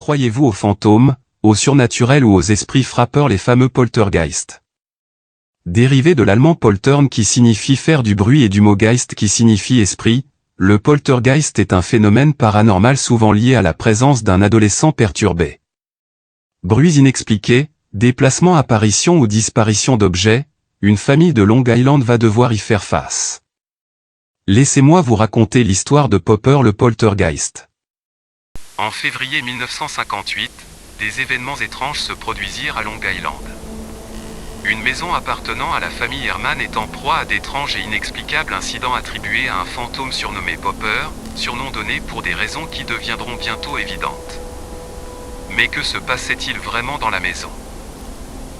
Croyez-vous aux fantômes, aux surnaturels ou aux esprits frappeurs, les fameux poltergeists? Dérivé de l'allemand poltern qui signifie faire du bruit et du mot geist qui signifie esprit, le poltergeist est un phénomène paranormal souvent lié à la présence d'un adolescent perturbé. Bruits inexpliqués, déplacements, apparitions ou disparitions d'objets, une famille de Long Island va devoir y faire face. Laissez-moi vous raconter l'histoire de Popper le poltergeist. En février 1958, des événements étranges se produisirent à Long Island. Une maison appartenant à la famille Herman est en proie à d'étranges et inexplicables incidents attribués à un fantôme surnommé Popper, surnom donné pour des raisons qui deviendront bientôt évidentes. Mais que se passait-il vraiment dans la maison?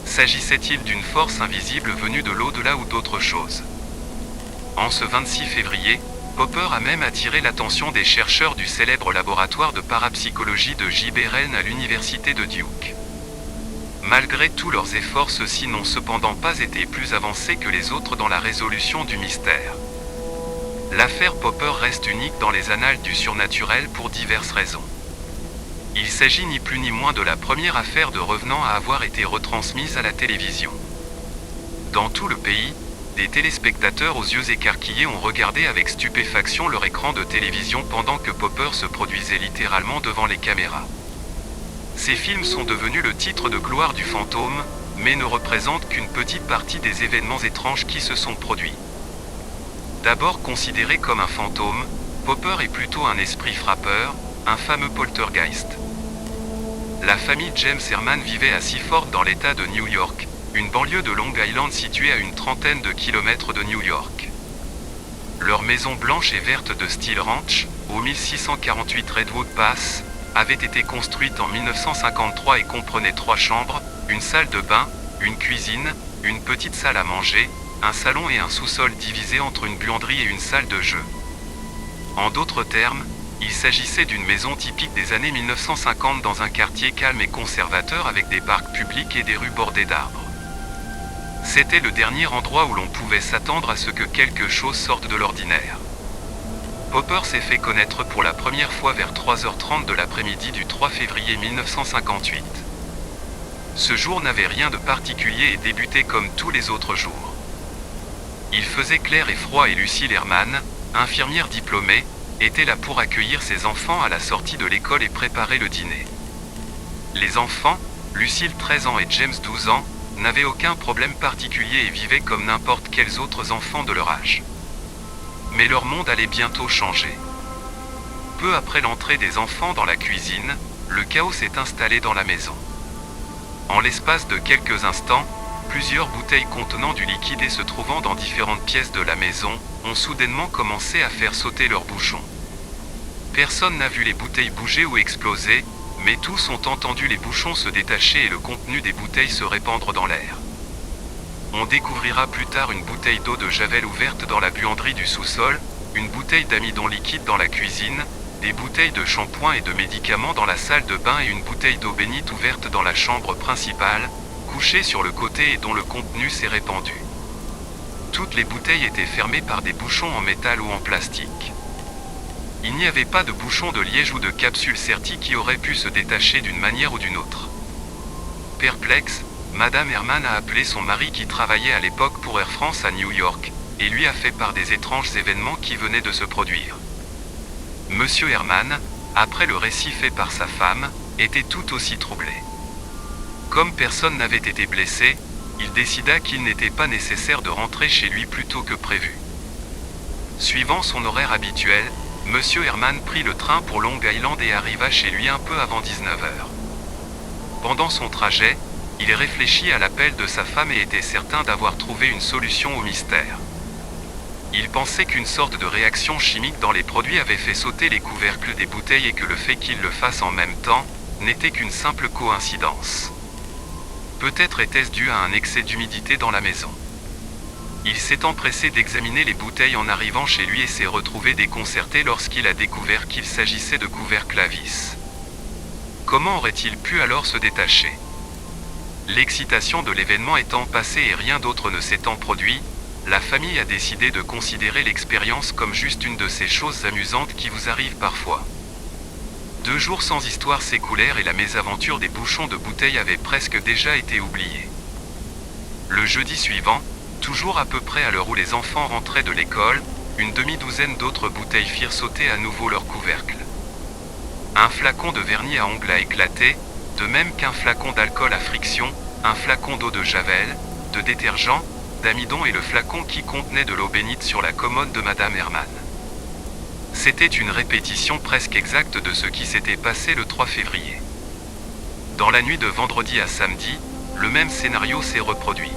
S'agissait-il d'une force invisible venue de l'au-delà ou d'autre chose? En ce 26 février, Popper a même attiré l'attention des chercheurs du célèbre laboratoire de parapsychologie de J. Beren à l'université de Duke. Malgré tous leurs efforts, ceux-ci n'ont cependant pas été plus avancés que les autres dans la résolution du mystère. L'affaire Popper reste unique dans les annales du surnaturel pour diverses raisons. Il s'agit ni plus ni moins de la première affaire de revenant à avoir été retransmise à la télévision. Dans tout le pays, des téléspectateurs aux yeux écarquillés ont regardé avec stupéfaction leur écran de télévision pendant que Popper se produisait littéralement devant les caméras. Ces films sont devenus le titre de gloire du fantôme, mais ne représentent qu'une petite partie des événements étranges qui se sont produits. D'abord considéré comme un fantôme, Popper est plutôt un esprit frappeur, un fameux poltergeist. La famille James Herman vivait à Seaford dans l'État de New York, une banlieue de Long Island située à une trentaine de kilomètres de New York. Leur maison blanche et verte de style ranch, au 1648 Redwood Pass, avait été construite en 1953 et comprenait 3 chambres, une salle de bain, une cuisine, une petite salle à manger, un salon et un sous-sol divisé entre une buanderie et une salle de jeu. En d'autres termes, il s'agissait d'une maison typique des années 1950 dans un quartier calme et conservateur avec des parcs publics et des rues bordées d'arbres. C'était le dernier endroit où l'on pouvait s'attendre à ce que quelque chose sorte de l'ordinaire. Popper s'est fait connaître pour la première fois vers 3h30 de l'après-midi du 3 février 1958. Ce jour n'avait rien de particulier et débutait comme tous les autres jours. Il faisait clair et froid et Lucille Herman, infirmière diplômée, était là pour accueillir ses enfants à la sortie de l'école et préparer le dîner. Les enfants, Lucille 13 ans et James 12 ans, n'avaient aucun problème particulier et vivaient comme n'importe quels autres enfants de leur âge. Mais leur monde allait bientôt changer. Peu après l'entrée des enfants dans la cuisine, le chaos s'est installé dans la maison. En l'espace de quelques instants, plusieurs bouteilles contenant du liquide et se trouvant dans différentes pièces de la maison, ont soudainement commencé à faire sauter leurs bouchons. Personne n'a vu les bouteilles bouger ou exploser, mais tous ont entendu les bouchons se détacher et le contenu des bouteilles se répandre dans l'air. On découvrira plus tard une bouteille d'eau de Javel ouverte dans la buanderie du sous-sol, une bouteille d'amidon liquide dans la cuisine, des bouteilles de shampoing et de médicaments dans la salle de bain et une bouteille d'eau bénite ouverte dans la chambre principale, couchée sur le côté et dont le contenu s'est répandu. Toutes les bouteilles étaient fermées par des bouchons en métal ou en plastique. Il n'y avait pas de bouchon de liège ou de capsule sertie qui aurait pu se détacher d'une manière ou d'une autre. Perplexe, Madame Herman a appelé son mari qui travaillait à l'époque pour Air France à New York, et lui a fait part des étranges événements qui venaient de se produire. Monsieur Herman, après le récit fait par sa femme, était tout aussi troublé. Comme personne n'avait été blessé, il décida qu'il n'était pas nécessaire de rentrer chez lui plus tôt que prévu. Suivant son horaire habituel, Monsieur Herman prit le train pour Long Island et arriva chez lui un peu avant 19h. Pendant son trajet, il réfléchit à l'appel de sa femme et était certain d'avoir trouvé une solution au mystère. Il pensait qu'une sorte de réaction chimique dans les produits avait fait sauter les couvercles des bouteilles et que le fait qu'il le fasse en même temps n'était qu'une simple coïncidence. Peut-être était-ce dû à un excès d'humidité dans la maison. Il s'est empressé d'examiner les bouteilles en arrivant chez lui et s'est retrouvé déconcerté lorsqu'il a découvert qu'il s'agissait de couvercles à vis. Comment aurait-il pu alors se détacher? L'excitation de l'événement étant passée et rien d'autre ne s'étant produit, la famille a décidé de considérer l'expérience comme juste une de ces choses amusantes qui vous arrivent parfois. 2 jours sans histoire s'écoulèrent et la mésaventure des bouchons de bouteilles avait presque déjà été oubliée. Le jeudi suivant, toujours à peu près à l'heure où les enfants rentraient de l'école, une demi-douzaine d'autres bouteilles firent sauter à nouveau leur couvercle. Un flacon de vernis à ongles a éclaté, de même qu'un flacon d'alcool à friction, un flacon d'eau de javel, de détergent, d'amidon et le flacon qui contenait de l'eau bénite sur la commode de Madame Herman. C'était une répétition presque exacte de ce qui s'était passé le 3 février. Dans la nuit de vendredi à samedi, le même scénario s'est reproduit.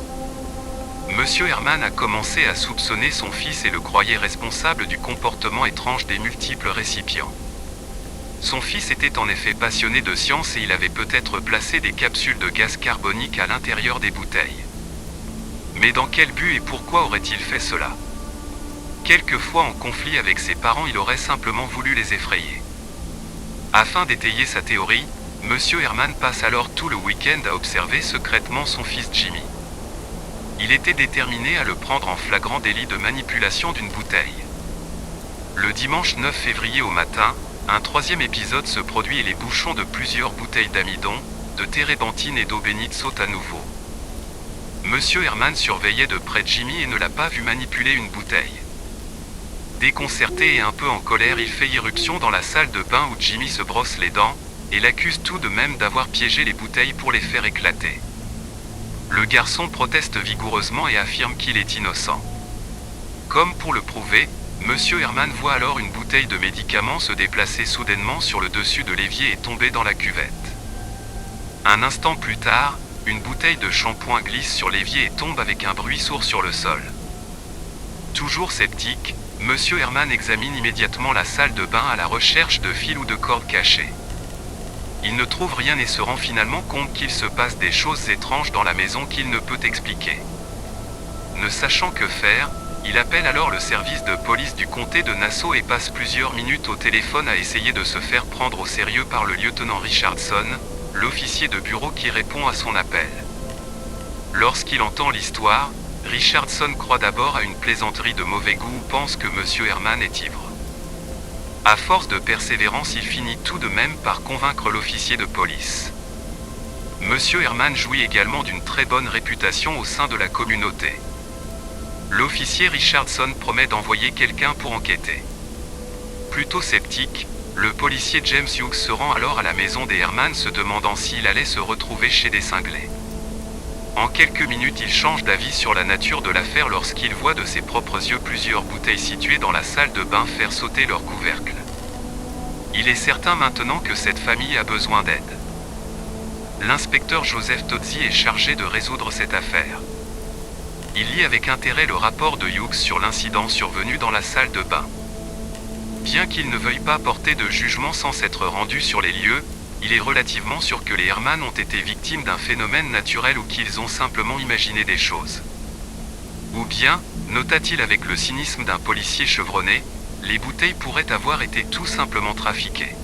Monsieur Herman a commencé à soupçonner son fils et le croyait responsable du comportement étrange des multiples récipients. Son fils était en effet passionné de science et il avait peut-être placé des capsules de gaz carbonique à l'intérieur des bouteilles. Mais dans quel but et pourquoi aurait-il fait cela ? Quelquefois en conflit avec ses parents, il aurait simplement voulu les effrayer. Afin d'étayer sa théorie, Monsieur Herman passe alors tout le week-end à observer secrètement son fils Jimmy. Il était déterminé à le prendre en flagrant délit de manipulation d'une bouteille. Le dimanche 9 février au matin, un troisième épisode se produit et les bouchons de plusieurs bouteilles d'amidon, de térébenthine et d'eau bénite sautent à nouveau. Monsieur Herman surveillait de près Jimmy et ne l'a pas vu manipuler une bouteille. Déconcerté et un peu en colère, il fait irruption dans la salle de bain où Jimmy se brosse les dents, et l'accuse tout de même d'avoir piégé les bouteilles pour les faire éclater. Le garçon proteste vigoureusement et affirme qu'il est innocent. Comme pour le prouver, Monsieur Herman voit alors une bouteille de médicaments se déplacer soudainement sur le dessus de l'évier et tomber dans la cuvette. Un instant plus tard, une bouteille de shampoing glisse sur l'évier et tombe avec un bruit sourd sur le sol. Toujours sceptique, Monsieur Herman examine immédiatement la salle de bain à la recherche de fils ou de cordes cachées. Il ne trouve rien et se rend finalement compte qu'il se passe des choses étranges dans la maison qu'il ne peut expliquer. Ne sachant que faire, il appelle alors le service de police du comté de Nassau et passe plusieurs minutes au téléphone à essayer de se faire prendre au sérieux par le lieutenant Richardson, l'officier de bureau qui répond à son appel. Lorsqu'il entend l'histoire, Richardson croit d'abord à une plaisanterie de mauvais goût ou pense que Monsieur Herman est ivre. À force de persévérance, il finit tout de même par convaincre l'officier de police. Monsieur Herman jouit également d'une très bonne réputation au sein de la communauté. L'officier Richardson promet d'envoyer quelqu'un pour enquêter. Plutôt sceptique, le policier James Hughes se rend alors à la maison des Herman se demandant s'il allait se retrouver chez des cinglés. En quelques minutes, il change d'avis sur la nature de l'affaire lorsqu'il voit de ses propres yeux plusieurs bouteilles situées dans la salle de bain faire sauter leur couvercle. Il est certain maintenant que cette famille a besoin d'aide. L'inspecteur Joseph Tozzi est chargé de résoudre cette affaire. Il lit avec intérêt le rapport de Hughes sur l'incident survenu dans la salle de bain. Bien qu'il ne veuille pas porter de jugement sans s'être rendu sur les lieux, il est relativement sûr que les Herman ont été victimes d'un phénomène naturel ou qu'ils ont simplement imaginé des choses. Ou bien, nota-t-il avec le cynisme d'un policier chevronné, les bouteilles pourraient avoir été tout simplement trafiquées.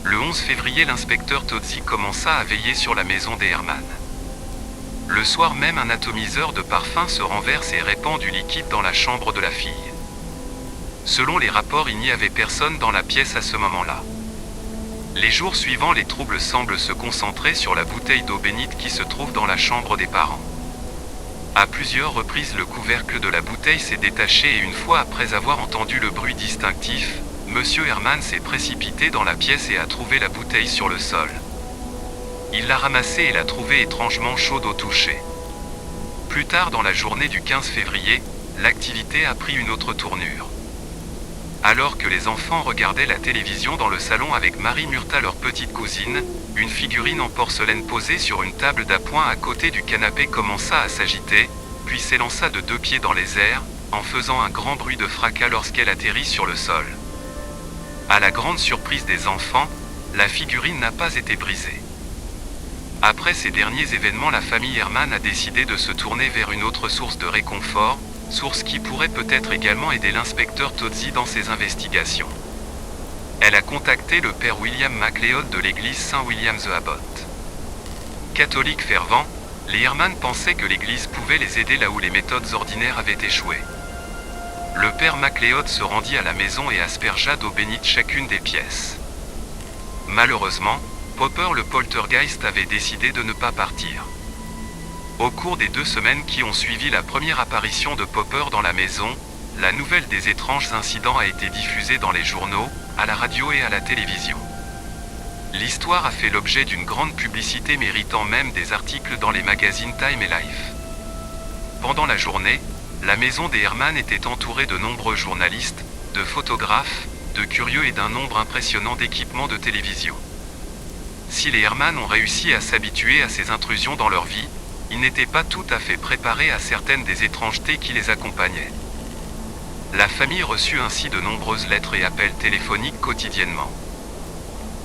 Le 11 février, l'inspecteur Tozzi commença à veiller sur la maison des Herman. Le soir même, un atomiseur de parfum se renverse et répand du liquide dans la chambre de la fille. Selon les rapports, il n'y avait personne dans la pièce à ce moment-là. Les jours suivants, les troubles semblent se concentrer sur la bouteille d'eau bénite qui se trouve dans la chambre des parents. À plusieurs reprises, le couvercle de la bouteille s'est détaché et une fois après avoir entendu le bruit distinctif, Monsieur Herman s'est précipité dans la pièce et a trouvé la bouteille sur le sol. Il l'a ramassée et l'a trouvée étrangement chaude au toucher. Plus tard dans la journée du 15 février, l'activité a pris une autre tournure. Alors que les enfants regardaient la télévision dans le salon avec Marie Murta, leur petite cousine, une figurine en porcelaine posée sur une table d'appoint à côté du canapé commença à s'agiter, puis s'élança de 2 pieds dans les airs, en faisant un grand bruit de fracas lorsqu'elle atterrit sur le sol. À la grande surprise des enfants, la figurine n'a pas été brisée. Après ces derniers événements, la famille Herman a décidé de se tourner vers une autre source de réconfort, source qui pourrait peut-être également aider l'inspecteur Tozzi dans ses investigations. Elle a contacté le père William MacLeod de l'église Saint-William the Abbot. Catholique fervent, les Herman pensaient que l'église pouvait les aider là où les méthodes ordinaires avaient échoué. Le père MacLeod se rendit à la maison et aspergea d'eau bénite chacune des pièces. Malheureusement, Popper le poltergeist avait décidé de ne pas partir. Au cours des 2 semaines qui ont suivi la première apparition de Popper dans la maison, la nouvelle des étranges incidents a été diffusée dans les journaux, à la radio et à la télévision. L'histoire a fait l'objet d'une grande publicité méritant même des articles dans les magazines Time et Life. Pendant la journée, la maison des Herman était entourée de nombreux journalistes, de photographes, de curieux et d'un nombre impressionnant d'équipements de télévision. Si les Herman ont réussi à s'habituer à ces intrusions dans leur vie, ils n'étaient pas tout à fait préparés à certaines des étrangetés qui les accompagnaient. La famille reçut ainsi de nombreuses lettres et appels téléphoniques quotidiennement.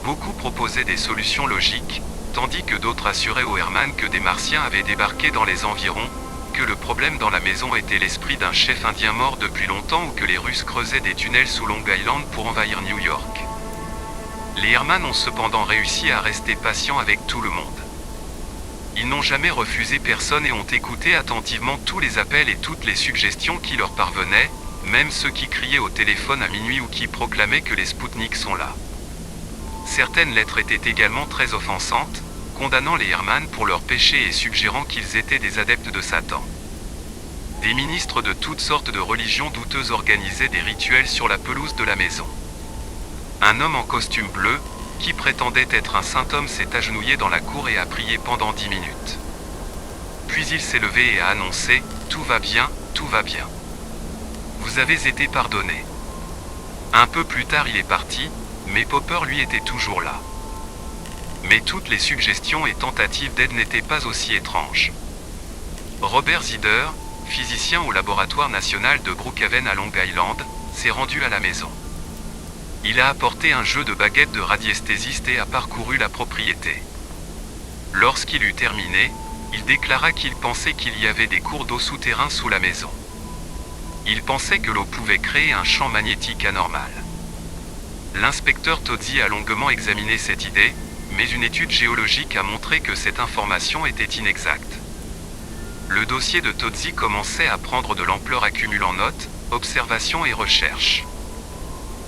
Beaucoup proposaient des solutions logiques, tandis que d'autres assuraient aux Herman que des Martiens avaient débarqué dans les environs, que le problème dans la maison était l'esprit d'un chef indien mort depuis longtemps ou que les Russes creusaient des tunnels sous Long Island pour envahir New York. Les Herman ont cependant réussi à rester patients avec tout le monde. Ils n'ont jamais refusé personne et ont écouté attentivement tous les appels et toutes les suggestions qui leur parvenaient, même ceux qui criaient au téléphone à minuit ou qui proclamaient que les Spoutniks sont là. Certaines lettres étaient également très offensantes, condamnant les Herman pour leurs péchés et suggérant qu'ils étaient des adeptes de Satan. Des ministres de toutes sortes de religions douteuses organisaient des rituels sur la pelouse de la maison. Un homme en costume bleu, qui prétendait être un saint homme, s'est agenouillé dans la cour et a prié pendant 10 minutes. Puis il s'est levé et a annoncé « Tout va bien, tout va bien. Vous avez été pardonné. » Un peu plus tard il est parti, mais Popper lui était toujours là. Mais toutes les suggestions et tentatives d'aide n'étaient pas aussi étranges. Robert Zider, physicien au laboratoire national de Brookhaven à Long Island, s'est rendu à la maison. Il a apporté un jeu de baguettes de radiesthésiste et a parcouru la propriété. Lorsqu'il eut terminé, il déclara qu'il pensait qu'il y avait des cours d'eau souterrains sous la maison. Il pensait que l'eau pouvait créer un champ magnétique anormal. L'inspecteur Tozzi a longuement examiné cette idée, mais une étude géologique a montré que cette information était inexacte. Le dossier de Tozzi commençait à prendre de l'ampleur accumulant notes, observations et recherches.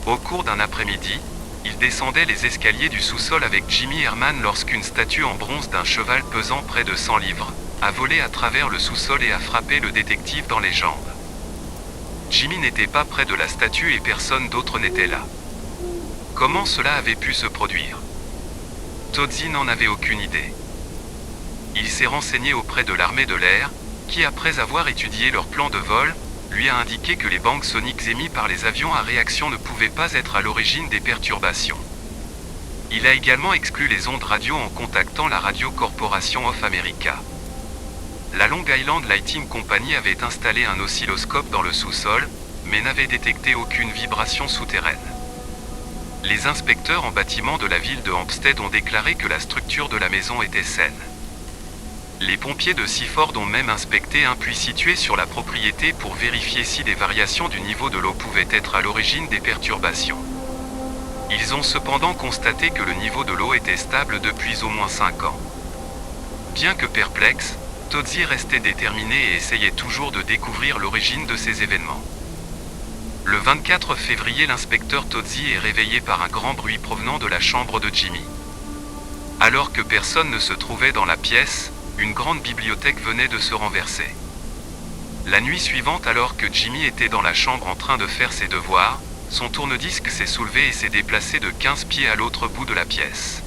Au cours d'un après-midi, il descendait les escaliers du sous-sol avec Jimmy Herman lorsqu'une statue en bronze d'un cheval pesant près de 100 livres a volé à travers le sous-sol et a frappé le détective dans les jambes. Jimmy n'était pas près de la statue et personne d'autre n'était là. Comment cela avait pu se produire ? Tozzi n'en avait aucune idée. Il s'est renseigné auprès de l'armée de l'air, qui après avoir étudié leur plan de vol, lui a indiqué que les bangs soniques émis par les avions à réaction ne pouvaient pas être à l'origine des perturbations. Il a également exclu les ondes radio en contactant la Radio Corporation of America. La Long Island Lighting Company avait installé un oscilloscope dans le sous-sol, mais n'avait détecté aucune vibration souterraine. Les inspecteurs en bâtiment de la ville de Hampstead ont déclaré que la structure de la maison était saine. Les pompiers de Seaford ont même inspecté un puits situé sur la propriété pour vérifier si des variations du niveau de l'eau pouvaient être à l'origine des perturbations. Ils ont cependant constaté que le niveau de l'eau était stable depuis au moins 5 ans. Bien que perplexe, Tozzi restait déterminé et essayait toujours de découvrir l'origine de ces événements. Le 24 février, l'inspecteur Tozzi est réveillé par un grand bruit provenant de la chambre de Jimmy. Alors que personne ne se trouvait dans la pièce, une grande bibliothèque venait de se renverser. La nuit suivante, alors que Jimmy était dans la chambre en train de faire ses devoirs, son tourne-disque s'est soulevé et s'est déplacé de 15 pieds à l'autre bout de la pièce.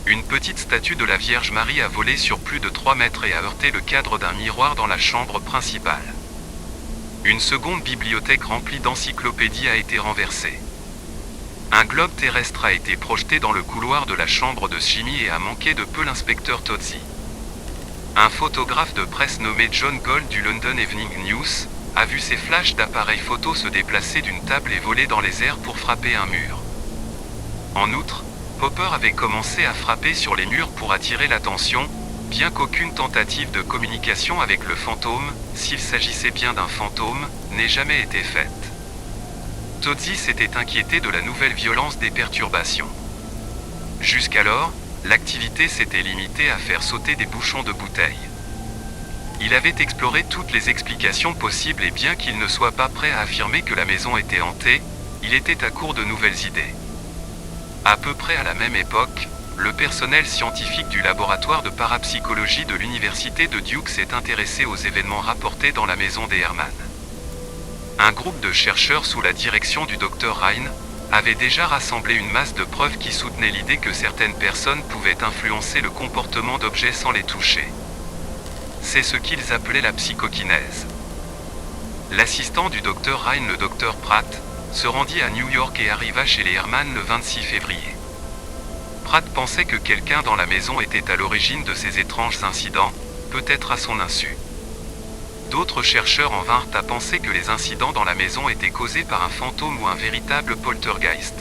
Une petite statue de la Vierge Marie a volé sur plus de 3 mètres et a heurté le cadre d'un miroir dans la chambre principale. Une seconde bibliothèque remplie d'encyclopédies a été renversée. Un globe terrestre a été projeté dans le couloir de la chambre de Jimmy et a manqué de peu l'inspecteur Tozzi. Un photographe de presse nommé John Gold du London Evening News a vu ces flashs d'appareils photo se déplacer d'une table et voler dans les airs pour frapper un mur. En outre, Popper avait commencé à frapper sur les murs pour attirer l'attention, bien qu'aucune tentative de communication avec le fantôme, s'il s'agissait bien d'un fantôme, n'ait jamais été faite. Tozzi s'était inquiété de la nouvelle violence des perturbations. Jusqu'alors, l'activité s'était limitée à faire sauter des bouchons de bouteilles. Il avait exploré toutes les explications possibles et bien qu'il ne soit pas prêt à affirmer que la maison était hantée, il était à court de nouvelles idées. À peu près à la même époque, le personnel scientifique du laboratoire de parapsychologie de l'université de Duke s'est intéressé aux événements rapportés dans la maison des Herman. Un groupe de chercheurs sous la direction du Dr Rhine avait déjà rassemblé une masse de preuves qui soutenaient l'idée que certaines personnes pouvaient influencer le comportement d'objets sans les toucher. C'est ce qu'ils appelaient la psychokinèse. L'assistant du Dr Rhine, le Dr Pratt, se rendit à New York et arriva chez les Herman le 26 février. Pratt pensait que quelqu'un dans la maison était à l'origine de ces étranges incidents, peut-être à son insu. D'autres chercheurs en vinrent à penser que les incidents dans la maison étaient causés par un fantôme ou un véritable poltergeist.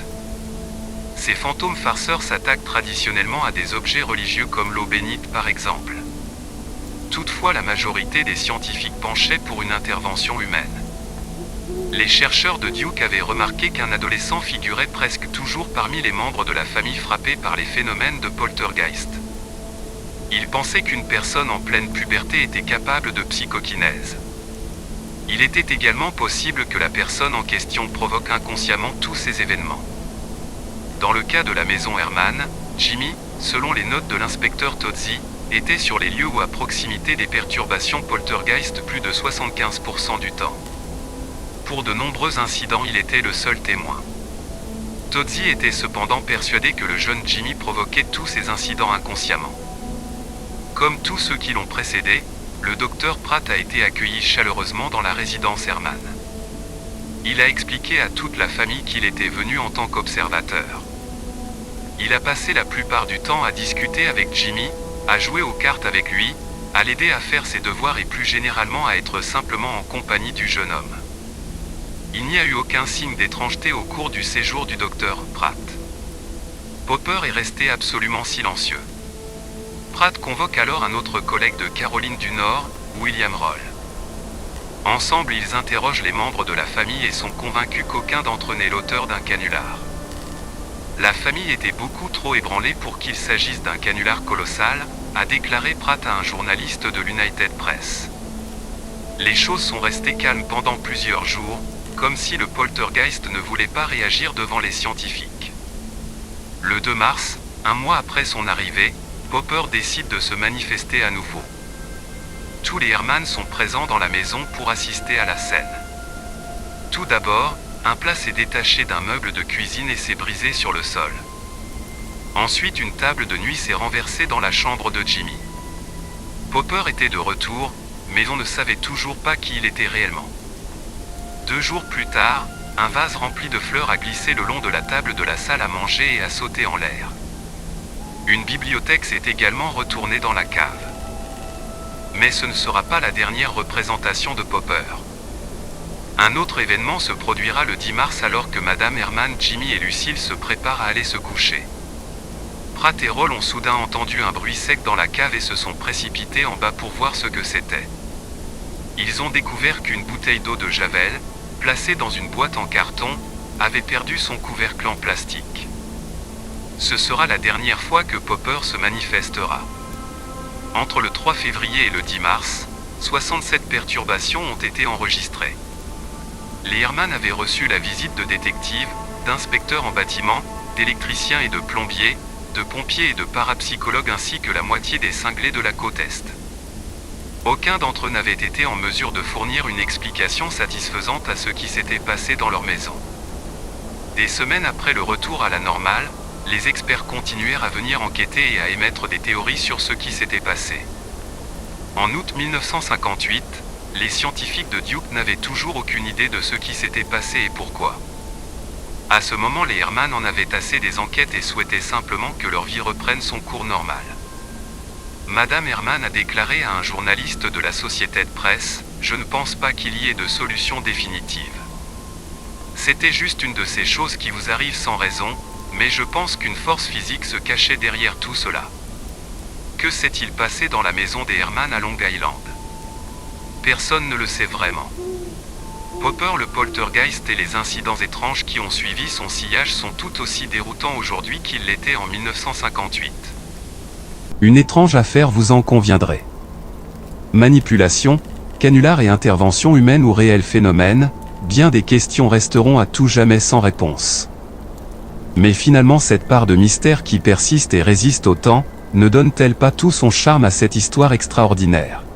Ces fantômes farceurs s'attaquent traditionnellement à des objets religieux comme l'eau bénite par exemple. Toutefois, la majorité des scientifiques penchaient pour une intervention humaine. Les chercheurs de Duke avaient remarqué qu'un adolescent figurait presque toujours parmi les membres de la famille frappés par les phénomènes de poltergeist. Ils pensaient qu'une personne en pleine puberté était capable de psychokinèse. Il était également possible que la personne en question provoque inconsciemment tous ces événements. Dans le cas de la maison Herman, Jimmy, selon les notes de l'inspecteur Tozzi, était sur les lieux ou à proximité des perturbations poltergeist plus de 75% du temps. Pour de nombreux incidents, il était le seul témoin. Tozzi était cependant persuadé que le jeune Jimmy provoquait tous ces incidents inconsciemment. Comme tous ceux qui l'ont précédé, le docteur Pratt a été accueilli chaleureusement dans la résidence Herman. Il a expliqué à toute la famille qu'il était venu en tant qu'observateur. Il a passé la plupart du temps à discuter avec Jimmy, à jouer aux cartes avec lui, à l'aider à faire ses devoirs et plus généralement à être simplement en compagnie du jeune homme. Il n'y a eu aucun signe d'étrangeté au cours du séjour du docteur Pratt. Popper est resté absolument silencieux. Pratt convoque alors un autre collègue de Caroline du Nord, William Roll. Ensemble, ils interrogent les membres de la famille et sont convaincus qu'aucun d'entre eux n'est l'auteur d'un canular. La famille était beaucoup trop ébranlée pour qu'il s'agisse d'un canular colossal, a déclaré Pratt à un journaliste de l'United Press. Les choses sont restées calmes pendant plusieurs jours, comme si le poltergeist ne voulait pas réagir devant les scientifiques. Le 2 mars, un mois après son arrivée, Popper décide de se manifester à nouveau. Tous les Herman sont présents dans la maison pour assister à la scène. Tout d'abord, un plat s'est détaché d'un meuble de cuisine et s'est brisé sur le sol. Ensuite, une table de nuit s'est renversée dans la chambre de Jimmy. Popper était de retour, mais on ne savait toujours pas qui il était réellement. 2 jours plus tard, un vase rempli de fleurs a glissé le long de la table de la salle à manger et a sauté en l'air. Une bibliothèque s'est également retournée dans la cave. Mais ce ne sera pas la dernière représentation de Popper. Un autre événement se produira le 10 mars alors que Madame Herman, Jimmy et Lucille se préparent à aller se coucher. Pratt et Roll ont soudain entendu un bruit sec dans la cave et se sont précipités en bas pour voir ce que c'était. Ils ont découvert qu'une bouteille d'eau de Javel, placée dans une boîte en carton, avait perdu son couvercle en plastique. Ce sera la dernière fois que Popper se manifestera. Entre le 3 février et le 10 mars, 67 perturbations ont été enregistrées. Les Herman avaient reçu la visite de détectives, d'inspecteurs en bâtiment, d'électriciens et de plombiers, de pompiers et de parapsychologues ainsi que la moitié des cinglés de la côte Est. Aucun d'entre eux n'avait été en mesure de fournir une explication satisfaisante à ce qui s'était passé dans leur maison. Des semaines après le retour à la normale, les experts continuèrent à venir enquêter et à émettre des théories sur ce qui s'était passé. En août 1958, les scientifiques de Duke n'avaient toujours aucune idée de ce qui s'était passé et pourquoi. À ce moment, les Herman en avaient assez des enquêtes et souhaitaient simplement que leur vie reprenne son cours normal. Madame Herman a déclaré à un journaliste de la Associated Press, « Je ne pense pas qu'il y ait de solution définitive. C'était juste une de ces choses qui vous arrivent sans raison, mais je pense qu'une force physique se cachait derrière tout cela. Que s'est-il passé dans la maison des Herman à Long Island? Personne ne le sait vraiment. Popper, le poltergeist et les incidents étranges qui ont suivi son sillage sont tout aussi déroutants aujourd'hui qu'ils l'étaient en 1958. Une étrange affaire, vous en conviendrez. Manipulation, canular et intervention humaine ou réel phénomène, bien des questions resteront à tout jamais sans réponse. Mais finalement cette part de mystère qui persiste et résiste au temps, ne donne-t-elle pas tout son charme à cette histoire extraordinaire ?